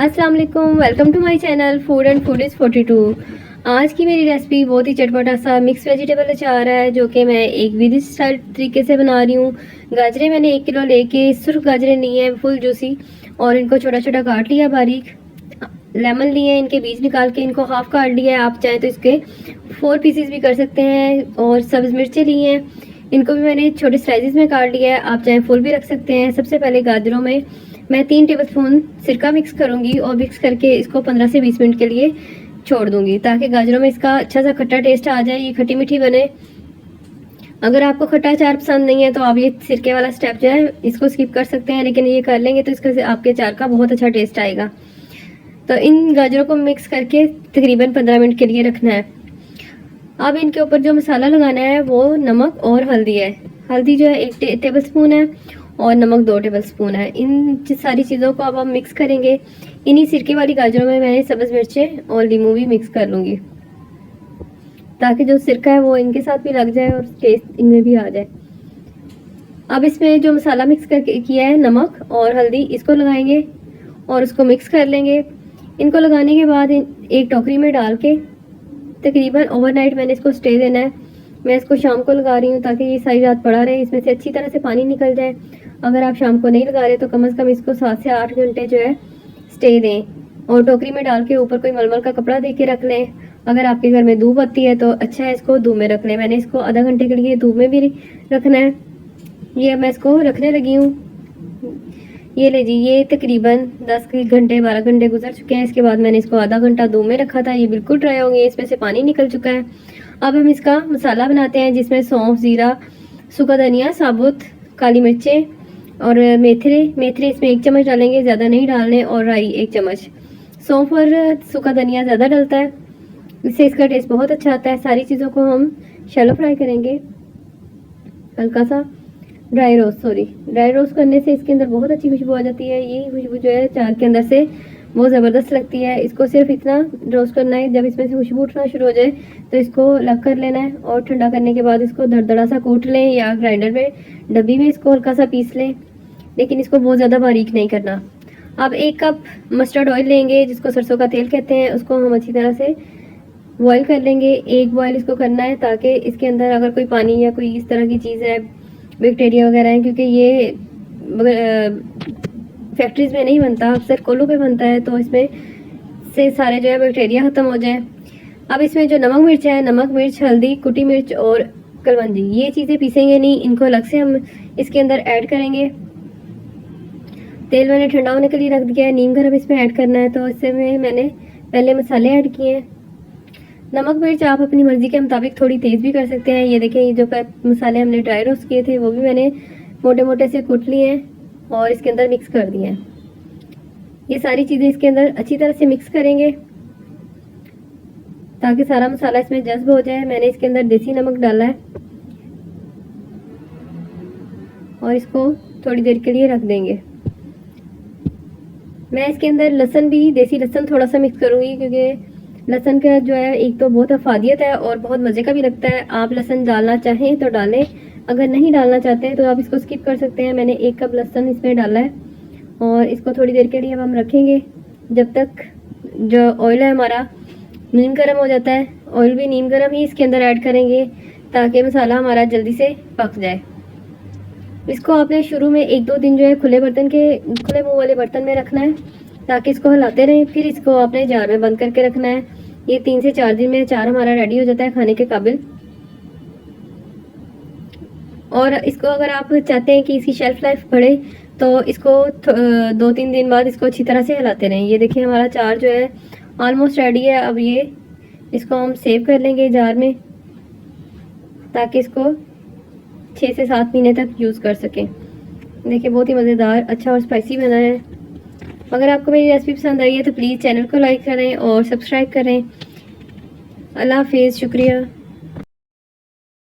अस्सलाम वालेकुम, welcome to my channel food and food is 42। आज की मेरी रेसिपी बहुत ही चटपटा सा मिक्स वेजिटेबल अचार है जो कि मैं एक विधि स्टाइल तरीके से बना रही हूँ। गाजरें मैंने 1 किलो लेके सिर्फ गाजरें ली हैं फुल जूसी और इनको छोटा छोटा काट लिया बारीक। लेमन लिए हैं, इनके बीज निकाल के इनको हाफ काट लिया है। आप चाहें तो इसके 4 पीसेस भी कर सकते हैं। और सब्ज़ मिर्चें ली हैं, इनको भी मैंने छोटे स्लाइसेस में काट लिया है। आप चाहें फुल भी रख सकते हैं। सबसे पहले गाजरों में मैं 3 टेबलस्पून सिरका मिक्स करूंगी और मिक्स करके इसको 15 से 20 मिनट के लिए छोड़ दूंगी ताकि गाजरों में इसका अच्छा सा खट्टा टेस्ट आ जाए, ये खट्टी मीठी बने। अगर आपको खट्टा अचार पसंद नहीं है तो आप ये सिरके वाला स्टेप जो है इसको स्किप कर सकते हैं, लेकिन ये कर लेंगे तो इसका आपके अचार का बहुत अच्छा टेस्ट आएगा। तो इन गाजरों को मिक्स करके तकरीबन 15 मिनट के लिए रखना है। अब इनके ऊपर जो मसाला लगाना है वो नमक और हल्दी है। हल्दी जो है 1 टेबलस्पून है और नमक 2 टेबलस्पून है। इन सारी चीज़ों को अब हम मिक्स करेंगे। इन्हीं सिरके वाली गाजरों में मैंने सब्ज़ मिर्चें और नींबू भी मिक्स कर लूँगी ताकि जो सिरका है वो इनके साथ भी लग जाए और टेस्ट इनमें भी आ जाए। अब इसमें जो मसाला मिक्स करके किया है नमक और हल्दी, इसको लगाएंगे और उसको मिक्स कर लेंगे। इनको लगाने के बाद एक टोकरी में डाल के तकरीबन ओवरनाइट मैंने इसको स्टे देना है। मैं इसको शाम को लगा रही हूँ ताकि ये सारी रात पड़ा रहे, इसमें से अच्छी तरह से पानी निकल जाए। अगर आप शाम को नहीं लगा रहे तो कम से कम इसको 7 से 8 घंटे जो है स्टे दें और टोकरी में डाल के ऊपर कोई मलमल का कपड़ा दे के रख लें। अगर आपके घर में धूप आती है तो अच्छा है, इसको धूप में रख लें। मैंने इसको आधा घंटे के लिए धूप में भी रखना है। ये मैं इसको रखने लगी हूँ। ये ले जी, ये तकरीबन 10 घंटे 12 घंटे गुजर चुके हैं। इसके बाद मैंने इसको आधा घंटा धूप में रखा था। ये बिल्कुल ड्राई हो गए, इसमें से पानी निकल चुका है। अब हम इसका मसाला बनाते हैं जिसमें सौंफ, ज़ीरा, सूखा धनिया, साबुत काली मिर्चें और मेथरे इसमें 1 चम्मच डालेंगे, ज़्यादा नहीं डालने, और राई 1 चम्मच। सौंफ और सूखा धनिया ज़्यादा डलता है, इससे इसका टेस्ट बहुत अच्छा आता है। सारी चीज़ों को हम शैलो फ्राई करेंगे। हल्का सा ड्राई रोस्ट करने से इसके अंदर बहुत अच्छी खुशबू आ जाती है। ये खुशबू जो है अचार के अंदर से बहुत ज़बरदस्त लगती है। इसको सिर्फ इतना रोस्ट करना है, जब इसमें से खुशबू उठना शुरू हो जाए तो इसको अलग कर लेना है और ठंडा करने के बाद इसको दरदरा सा कूट लें या ग्राइंडर में डब्बी में इसको हल्का सा पीस लें, लेकिन इसको बहुत ज़्यादा बारीक नहीं करना। अब 1 कप मस्टर्ड ऑयल लेंगे जिसको सरसों का तेल कहते हैं, उसको हम अच्छी तरह से बॉयल कर लेंगे। 1 बॉयल इसको करना है ताकि इसके अंदर अगर कोई पानी या कोई इस तरह की चीज़ है, बैक्टीरिया वगैरह है, क्योंकि ये फैक्ट्रीज में नहीं बनता, अक्सर कोलों पे बनता है, तो इसमें से सारे जो है बैक्टीरिया ख़त्म हो जाए। अब इसमें जो नमक मिर्च है, नमक मिर्च, हल्दी, कुटी मिर्च और कलवंजी, ये चीज़ें पीसेंगे नहीं, इनको अलग से हम इसके अंदर ऐड करेंगे। तेल मैंने ठंडा होने के लिए रख दिया है। नीम गरम इसमें ऐड करना है, तो इससे में मैंने पहले मसाले ऐड किए हैं। नमक मिर्च आप अपनी मर्ज़ी के मुताबिक थोड़ी तेज़ भी कर सकते हैं। ये देखें, ये जो मसाले हमने ड्राई रोस्ट किए थे वो भी मैंने मोटे मोटे से कूट लिए हैं और इसके अंदर मिक्स कर दिए हैं। ये सारी चीज़ें इसके अंदर अच्छी तरह से मिक्स करेंगे ताकि सारा मसाला इसमें जज्ब हो जाए। मैंने इसके अंदर देसी नमक डाला है और इसको थोड़ी देर के लिए रख देंगे। मैं इसके अंदर लहसुन भी, देसी लहसुन थोड़ा सा मिक्स करूँगी, क्योंकि लहसुन का जो है एक तो बहुत अफादियत है और बहुत मज़े का भी लगता है। आप लहसुन डालना चाहें तो डालें, अगर नहीं डालना चाहते हैं तो आप इसको स्किप कर सकते हैं। मैंने 1 कप लहसुन इसमें डाला है और इसको थोड़ी देर के लिए अब हम रखेंगे जब तक जो ऑयल है हमारा नीम गर्म हो जाता है। ऑयल भी नीम गर्म ही इसके अंदर ऐड करेंगे ताकि मसाला हमारा जल्दी से पक जाए। इसको आपने शुरू में 1-2 दिन जो है खुले मुँह वाले बर्तन में रखना है ताकि इसको हिलाते रहें। फिर इसको आपने जार में बंद करके रखना है। ये 3 से 4 दिन में अचार हमारा रेडी हो जाता है खाने के काबिल। और इसको अगर आप चाहते हैं कि इसकी शेल्फ लाइफ बढ़े तो इसको 2-3 दिन बाद इसको अच्छी तरह से हिलाते रहें। ये देखिए, हमारा अचार जो है ऑलमोस्ट रेडी है। अब ये इसको हम सेव कर लेंगे जार में ताकि इसको 6 से 7 महीने तक यूज़ कर सकें। देखिए, बहुत ही मज़ेदार, अच्छा और स्पाइसी बना है। अगर आपको मेरी रेसिपी पसंद आई है तो प्लीज़ चैनल को लाइक करें और सब्सक्राइब करें। अल्लाह हाफिज़, शुक्रिया।